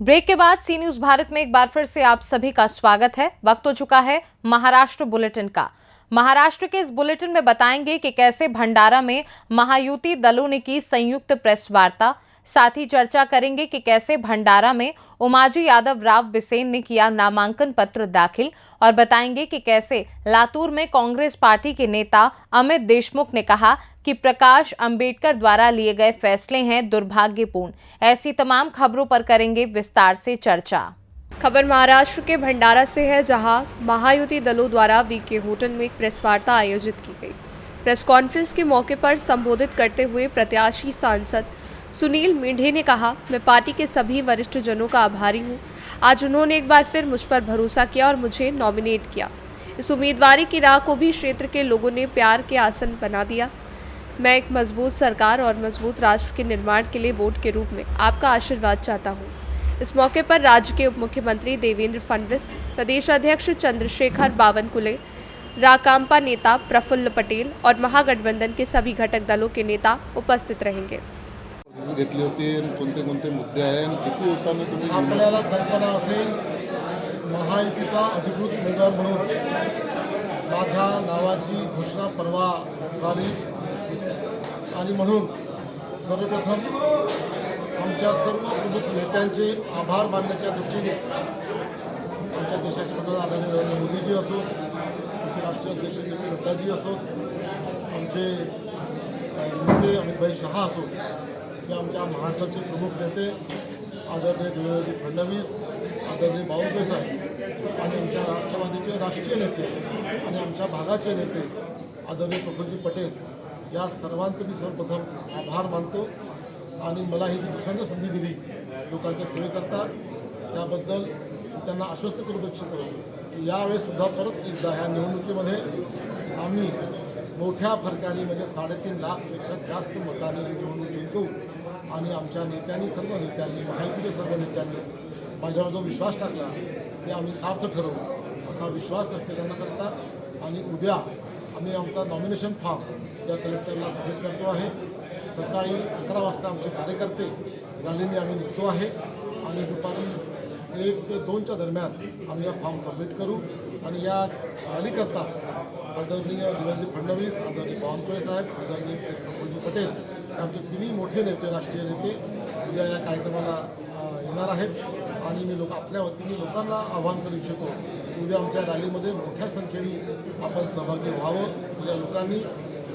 Break के बाद सी news Bharat में एक बार फिर से आप सभी का स्वागत है। वक्त हो चुका है महाराष्ट्र बुलेटिन का। महाराष्ट्र के इस बुलेटिन में बताएंगे कि कैसे भंडारा में महायुति दलों ने की संयुक्त प्रेस वार्ता। साथ ही चर्चा करेंगे कि कैसे भंडारा में उमाजी यादव राव बिसेन ने किया नामांकन पत्र दाखिल और बताएंगे कि कैसे लातूर में कांग्रेस पार्टी के नेता अमित देशमुख ने कहा कि प्रकाश अंबेडकर द्वारा लिए गए फैसले हैं दुर्भाग्यपूर्ण। ऐसी तमाम खबरों पर करेंगे विस्तार से चर्चा। खबर महाराष्ट्र के भंडारा से है, जहां महायुति दलों द्वारा वीके होटल में एक प्रेस वार्ता आयोजित की गई। प्रेस कॉन्फ्रेंस के मौके पर संबोधित करते हुए प्रत्याशी सांसद सुनील मेंढे ने कहा, मैं पार्टी के सभी वरिष्ठ जनों का आभारी हूं। आज उन्होंने एक बार फिर मुझ पर भरोसा किया और मुझे नॉमिनेट किया। इस उम्मीदवारी की राह को भी क्षेत्र के लोगों ने प्यार के आसन बना दिया। मैं एक मजबूत सरकार और मजबूत राष्ट्र के निर्माण के लिए वोट के रूप में आपका आशीर्वाद चाहता हूं। इस मौके पर राज्य के उप मुख्यमंत्री देवेंद्र फडणवीस, प्रदेश अध्यक्ष चंद्रशेखर बावनकुले, राकांपा नेता प्रफुल्ल पटेल और महागठबंधन के सभी घटक दलों के नेता उपस्थित रहेंगे। घेतली होती आणि कोणते कोणते मुद्दे आहे आणि किती वोटांनी तुम्ही आपल्याला कल्पना असेल, महायुतीचा अधिकृत उमेदवार म्हणून माझ्या नावाची घोषणा परवा झाली आणि म्हणून सर्वप्रथम आमच्या सर्व प्रमुख नेत्यांचे आभार मानण्याच्या दृष्टीने आमच्या देशाचे पंतप्रधान आदरणीय नरेंद्र मोदीजी असो, आमचे राष्ट्रीय अध्यक्ष जे पी नड्डाजी असो, आमचे नेते अमितभाई शहा असो, की आमच्या महाराष्ट्राचे प्रमुख नेते आदरणीय देवेंद्रजी फडणवीस, आदरणीय बावनकुळे साहेब आणि आमच्या राष्ट्रवादीचे राष्ट्रीय नेते आणि आमच्या भागाचे नेते आदरणीय प्रफुल्लजी पटेल, या सर्वांचं मी सर्वप्रथम आभार मानतो आणि मला ही जी दुसऱ्यांदा संधी दिली लोकांच्या सेवेकरता, त्याबद्दल त्यांना आश्वस्त करू इच्छितो की यावेळेसुद्धा परत एकदा ह्या निवडणुकीमध्ये आम्ही मोठ्या फरकाने म्हणजे 3.5 लाखपेक्षा जास्त मतांनी ही निवडणूक जिंकू आणि आमच्या नेत्यांनी, सर्व नेत्यांनी, महायुतीच्या सर्व नेत्यांनी माझ्यावर जो विश्वास टाकला ते आम्ही सार्थ ठरवू असा विश्वास व्यक्त करण्याकरता आणि उद्या आम्ही आमचा नॉमिनेशन फॉर्म त्या कलेक्टरला सबमिट करतो आहे। सकाळी 11 वाजता आमचे कार्यकर्ते रॅलीने आम्ही निघतो आहे आणि दुपारी 1 ते 2च्या दरम्यान आम्ही हा फॉर्म सबमिट करू आणि या रॅलीकरता आदरणीय देवेंद्रजी फडणवीस, आदरणीय बावनकुळे साहेब, आदरणीय प्रफुल्लजी पटेल आमचे तिन्ही मोठे नेते, राष्ट्रीय नेते उद्या या कार्यक्रमाला येणार आहेत आणि मी आपल्या वतीने लोकांना आवाहन करू इच्छितो की उद्या आमच्या रॅलीमध्ये मोठ्या संख्येने आपण सहभागी व्हावं सगळ्या लोकांनी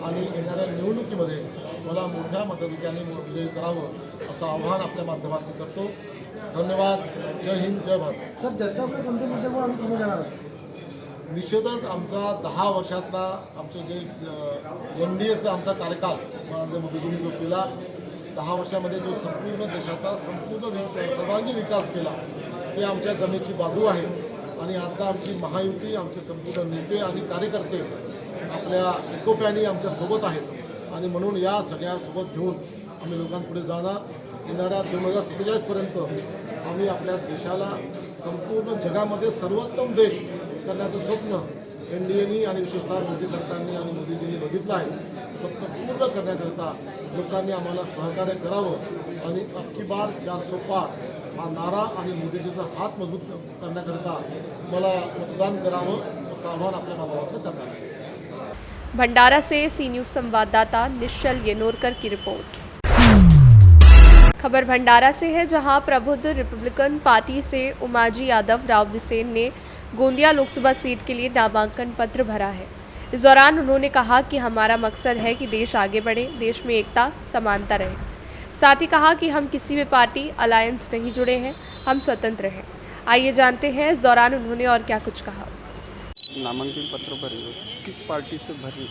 आणि येणाऱ्या निवडणुकीमध्ये मला मोठ्या मताधिक्याने विजयी करावं असं आवाहन आपल्या माध्यमातून करतो। धन्यवाद। जय हिंद, जय भारत। सर, जनता कोणते मुद्दे आम्ही समोर येणार आहोत? निश्चितच आमचा 10 वर्षातला आमचे जे NDAचा आमचा कार्यकाल नरेंद्र मोदीजींनी जो केला, 10 वर्षामध्ये जो संपूर्ण देशाचा संपूर्ण सर्वांगीण विकास केला, ते आमच्या जमेची बाजू आहे आणि आता आमची महायुती, आमचे संपूर्ण नेते आणि कार्यकर्ते आपल्या एकोप्याने आमच्या सोबत आहेत आणि म्हणून या सगळ्यासोबत घेऊन आम्ही लोकांपुढे जाणार। येणाऱ्या 2047 पर्यंत आम्ही आपल्या देशाला संपूर्ण जगामध्ये सर्वोत्तम देश करण्याचं स्वप्न NDAनी आणि विशेषतः मोदी सरकारने आणि मोदीजींनी बघितलं आहे। स्वप्न पूर्ण करण्याकरता लोकांनी आम्हाला सहकार्य करावं आणि अबकी बार 400 पार हा नारा आणि मोदीजीचा हात मजबूत करण्याकरता मला मतदान करावं असं आवाहन आपल्या माध्यमातून करणार आहे। भंडारा से सी न्यूज संवाददाता निश्चल येनोरकर की रिपोर्ट। खबर भंडारा से है, जहां प्रबुद्ध रिपब्लिकन पार्टी से उमाजी यादव राव बिसेन ने गोंदिया लोकसभा सीट के लिए नामांकन पत्र भरा है। इस दौरान उन्होंने कहा कि हमारा मकसद है कि देश आगे बढ़े, देश में एकता समानता रहे। साथ ही कहा कि हम किसी भी पार्टी अलायंस नहीं जुड़े हैं, हम स्वतंत्र हैं। आइए जानते हैं इस दौरान उन्होंने और क्या कुछ कहा। नामांकन पत्र भरे, किस पार्टी से भरे?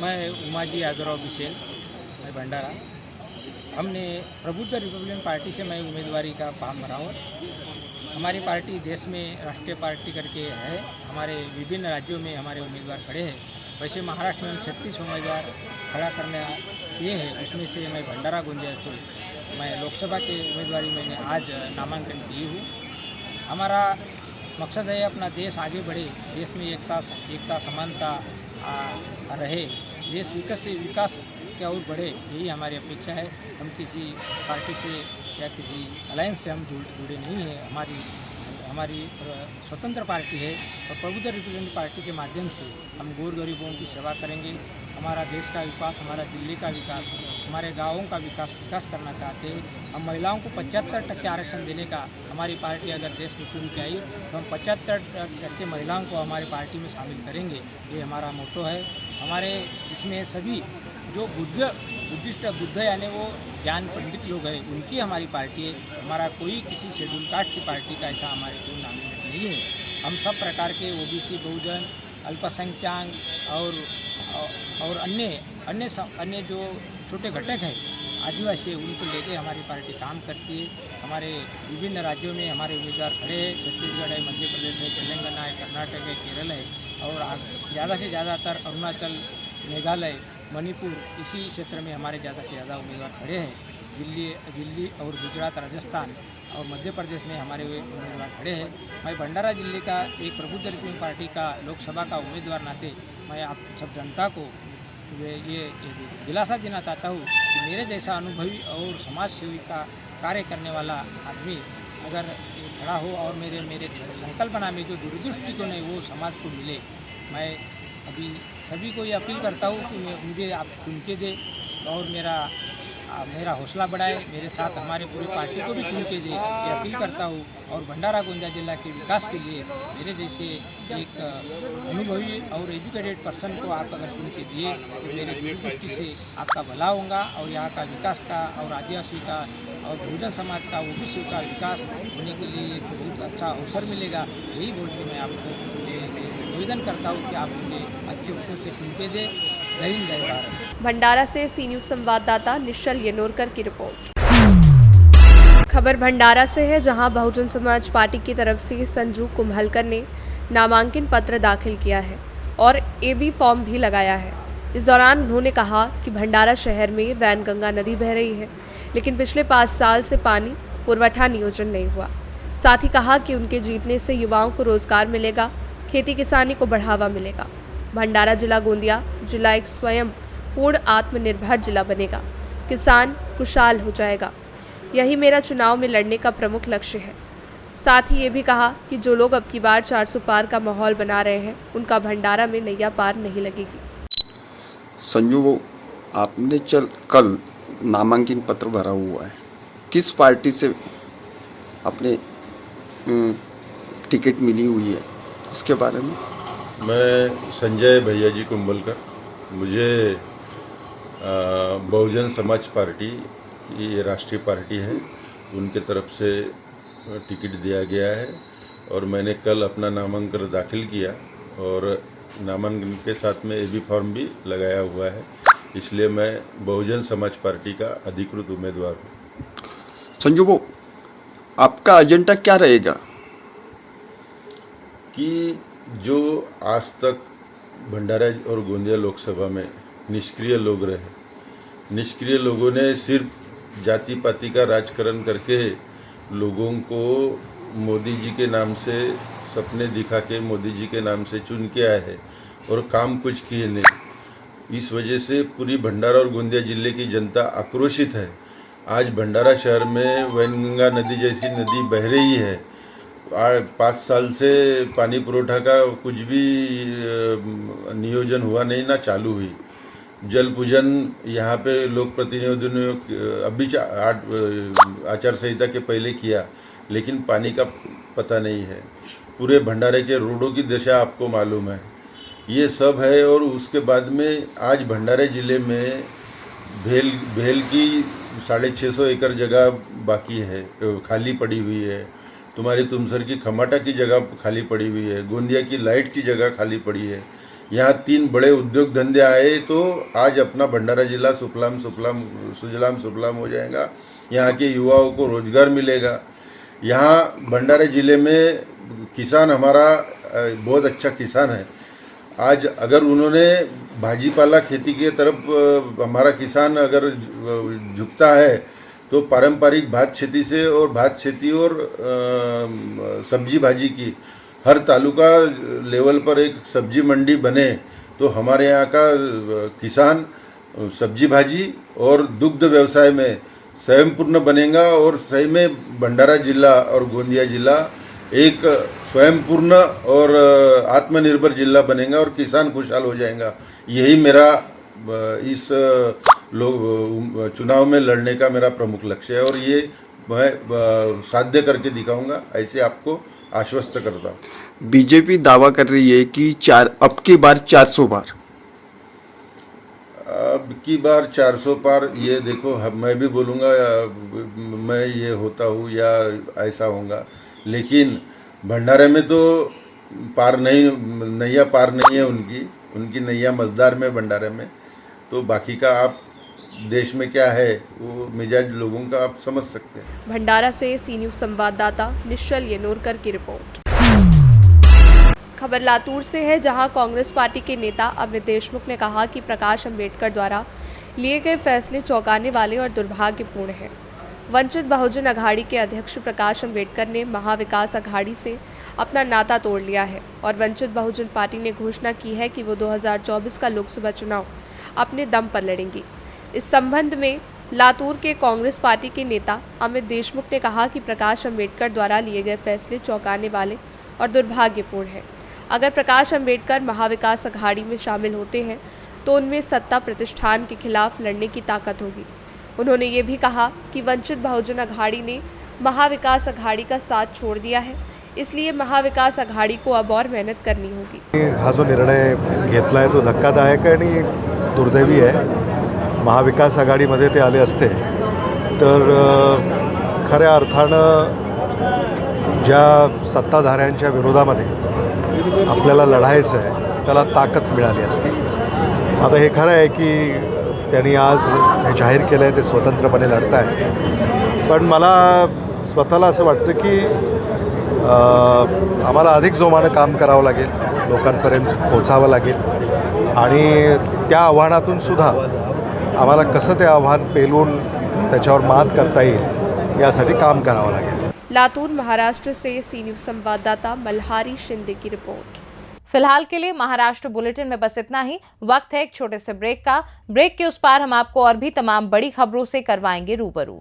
मैं उमाजी यादव बिसेन, मैं भंडारा। हमने प्रबुद्ध रिपब्लिकन पार्टी से मैं उम्मीदवारी का फॉर्म भरा हूँ। हमारी पार्टी देश में राष्ट्रीय पार्टी करके है, हमारे विभिन्न राज्यों में हमारे उम्मीदवार खड़े हैं। वैसे महाराष्ट्र में 36 उम्मीदवार खड़ा करने ये हैं, उसमें से मैं भंडारा गोंदिया से मैं लोकसभा की उम्मीदवारी मैंने आज नामांकन की हूँ। हमारा मकसद है अपना देश आगे बढ़े, देश में एकता समानता रहे, देश विकास की ओर बढ़े, यही हमारी अपेक्षा है। हम किसी पार्टी से या किसी अलायंस से हम जुड़े नहीं हैं। हमारी स्वतंत्र पार्टी है और प्रबुद्ध रिपब्लिकन पार्टी के माध्यम से हम गरीबों की सेवा करेंगे। हमारा देश का विकास, हमारा दिल्ली का विकास, हमारे गाँवों का विकास करना चाहते हैं। हम महिलाओं को 75% आरक्षण देने का हमारी पार्टी अगर देश में चुन के आई तो हम 75% महिलाओं को हमारी पार्टी में शामिल करेंगे। ये हमारा मोटो है। हमारे इसमें सभी जो बुद्ध यानी वो ज्ञान पंडित लोग हैं, उनकी हमारी पार्टी है। हमारा कोई किसी शेड्यूल कास्ट की पार्टी का ऐसा हमारे कोई नॉमिनेट नहीं है। हम सब प्रकार के ओबीसी, बहुजन, अल्पसंख्यक और अन्य जो छोटे घटक हैं, आदिवासी, उनको लेके हमारी पार्टी काम करती है। हमारे विभिन्न राज्यों में हमारे उम्मीदवार खड़े हैं। छत्तीसगढ़ है, मध्य प्रदेश है, तेलंगाना है, कर्नाटक है, केरल है और ज़्यादा से ज़्यादातर अरुणाचल, मेघालय, मणिपुर, इसी क्षेत्र में हमारे ज़्यादा से ज़्यादा उम्मीदवार खड़े हैं। दिल्ली और गुजरात, राजस्थान और मध्य प्रदेश में हमारे उम्मीदवार खड़े हैं। मैं भंडारा जिले का एक प्रबुद्ध रिपब्लिकन पार्टी का लोकसभा का उम्मीदवार नाते मैं आप सब जनता को ये दिलासा देना चाहता हूँ कि मेरे जैसा अनुभवी और समाज सेवी का कार्य करने वाला आदमी अगर खड़ा हो और मेरे संकल्पना में जो दूरदृष्टिकोण है वो समाज को मिले। मैं अभी सभी को ये अपील करता हूँ कि मुझे आप चुन के दे और मेरा हौसला बढ़ाए, मेरे साथ हमारे पूरी पार्टी को भी चुन के दे, ये अपील करता हूँ। और भंडारा गोंदिया जिला के विकास के लिए मेरे जैसे एक अनुभवी और एजुकेटेड पर्सन को आप अगर चुन के दिए तो मेरे दूरदृष्टि से आपका भला होगा और यहाँ का विकास का और आदिवासी का और बहुजन समाज का, ओबीसी का विकास होने के लिए एक बहुत अच्छा अवसर मिलेगा। यही बोल के मैं आपको निवेदन करता हूँ कि आप मुझे अच्छे वोटों से चुन के दें। जय हिंद, जय भारत। भंडारा से सी न्यूज़ संवाददाता निश्चल येनोरकर की रिपोर्ट। खबर भंडारा से है, जहां बहुजन समाज पार्टी की तरफ से संजू कुम्हलकर ने नामांकन पत्र दाखिल किया है और एबी फॉर्म भी लगाया है। इस दौरान उन्होंने कहा कि भंडारा शहर में वैनगंगा नदी बह रही है, लेकिन पिछले 5 साल से पानी पुरवठा नियोजन नहीं हुआ। साथ ही कहा कि उनके जीतने से युवाओं को रोजगार मिलेगा, खेती किसानी को बढ़ावा मिलेगा। भंडारा जिला गोंदिया जिला एक स्वयं पूर्ण आत्मनिर्भर जिला बनेगा, किसान खुशहाल हो जाएगा। यही मेरा चुनाव में लड़ने का प्रमुख लक्ष्य है। साथ ही ये भी कहा कि जो लोग अब की बार 400 पार का माहौल बना रहे हैं, उनका भंडारा में नैया पार नहीं लगेगी। संजू, आपने कल नामांकन पत्र भरा हुआ है, किस पार्टी से अपने टिकट मिली हुई है, इसके बारे में? मैं संजय भैया जी कुंभलकर, मुझे बहुजन समाज पार्टी, ये राष्ट्रीय पार्टी है, उनके तरफ से टिकट दिया गया है और मैंने कल अपना नामांकन दाखिल किया और नामांकन के साथ में एबी फॉर्म भी लगाया हुआ है। इसलिए मैं बहुजन समाज पार्टी का अधिकृत उम्मीदवार हूँ। संजू, आपका एजेंडा क्या रहेगा? कि जो आज तक भंडारा और गोंदिया लोकसभा में निष्क्रिय लोग रहे, निष्क्रिय लोगों ने सिर्फ जाति पाति का राजकारण करके लोगों को मोदी जी के नाम से सपने दिखा के मोदी जी के नाम से चुन के आए हैं और काम कुछ किए नहीं। इस वजह से पूरी भंडारा और गोंदिया जिले की जनता आक्रोशित है। आज भंडारा शहर में वैनगंगा नदी जैसी नदी बह रही है। 5 साल से पानी पुरोठा का कुछ भी नियोजन हुआ नहीं, ना चालू हुई। जल पूजन यहाँ पे लोक प्रतिनिधियों ने अभी आचार संहिता के पहले किया, लेकिन पानी का पता नहीं है। पूरे भंडारे के रोडों की दशा आपको मालूम है। ये सब है और उसके बाद में आज भंडारे ज़िले में भेल की 650 एकड़ जगह बाकी है, खाली पड़ी हुई है। तुम्हारी तुमसर की खमाटा की जगह खाली पड़ी हुई है। गोंदिया की लाइट की जगह खाली पड़ी है। यहाँ 3 बड़े उद्योग धंधे आए तो आज अपना भंडारा जिला सुजलाम सुफलाम हो जाएगा। यहाँ के युवाओं को रोजगार मिलेगा। यहाँ भंडारा ज़िले में किसान हमारा बहुत अच्छा किसान है। आज अगर उन्होंने भाजीपाला खेती की तरफ हमारा किसान अगर झुकता है तो पारंपरिक भात खेती से और भात खेती और सब्जी भाजी की हर तालुका लेवल पर एक सब्जी मंडी बने तो हमारे यहाँ का किसान सब्जी भाजी और दुग्ध व्यवसाय में स्वयंपूर्ण बनेगा और सही में भंडारा जिला और गोंदिया जिला एक स्वयंपूर्ण और आत्मनिर्भर जिला बनेगा और किसान खुशहाल हो जाएगा। यही मेरा इस लोग चुनाव में लड़ने का मेरा प्रमुख लक्ष्य है और ये मैं साध्य करके दिखाऊंगा, ऐसे आपको आश्वस्त करता हूँ। बीजेपी दावा कर रही है कि अब की बार 400 बार। अब की बार 400 पार, ये देखो मैं भी बोलूँगा मैं ये होता हूँ या ऐसा होगा, लेकिन भंडारे में तो पार नहीं, नैया पार नहीं है उनकी नैया मझदार में भंडारे में। तो बाकी का आप देश में क्या है वो मिजाज लोगों का आप समझ सकते हैं। भंडारा से सी न्यूज़ संवाददाता निश्चल येनोरकर की रिपोर्ट। खबर लातूर से है, जहां कांग्रेस पार्टी के नेता अमित देशमुख ने कहा कि प्रकाश अंबेडकर द्वारा लिए गए फैसले चौंकाने वाले और दुर्भाग्यपूर्ण हैं। वंचित बहुजन अघाड़ी के अध्यक्ष प्रकाश अंबेडकर ने महाविकास अघाड़ी से अपना नाता तोड़ लिया है और वंचित बहुजन पार्टी ने घोषणा की है कि वो 2024 का लोकसभा चुनाव अपने दम पर लड़ेंगी। इस संबंध में लातूर के कांग्रेस पार्टी के नेता अमित देशमुख ने कहा कि प्रकाश अंबेडकर द्वारा लिए गए फैसले चौंकाने वाले और दुर्भाग्यपूर्ण हैं। अगर प्रकाश अंबेडकर महाविकास अघाड़ी में शामिल होते हैं तो उनमें सत्ता प्रतिष्ठान के खिलाफ लड़ने की ताकत होगी। उन्होंने ये भी कहा कि वंचित बहुजन अघाड़ी ने महाविकास अघाड़ी का साथ छोड़ दिया है, इसलिए महाविकास आघाडी को अब और मेहनत करनी होगी। हा जो निर्णय घेतला आहे तो धक्कादायक आहे आणि दुर्दैवी आहे। महाविकास आघाडीमध्ये ते आले असते तर खऱ्या अर्थानं ज्या सत्ताधाऱ्यांच्या विरोधामध्ये आपल्याला लढायचं आहे त्याला ताकद मिळाली असती। आता हे खरं आहे की त्यांनी आज हे जाहीर केलं आहे ते स्वतंत्रपणे लढत आहे, पण मला स्वतःला असं वाटतं की आम्हाला अधिक जोमानं काम करावं लागेल, लोकांपर्यंत पोचावं लागेल आणि त्या आव्हानातून सुद्धा आम्हाला कसं ते आव्हान पेलून त्याच्यावर मात करता येईल यासाठी काम करावं लागेल। लातूर महाराष्ट्र से सी न्यूज़ संवाददाता मल्हारी शिंदे की रिपोर्ट। फिलहाल के लिए महाराष्ट्र बुलेटिन में बस इतना ही। वक्त है एक छोटे से ब्रेक का। ब्रेक के उस पार हम आपको और भी तमाम बड़ी खबरों से करवाएंगे रूबरू।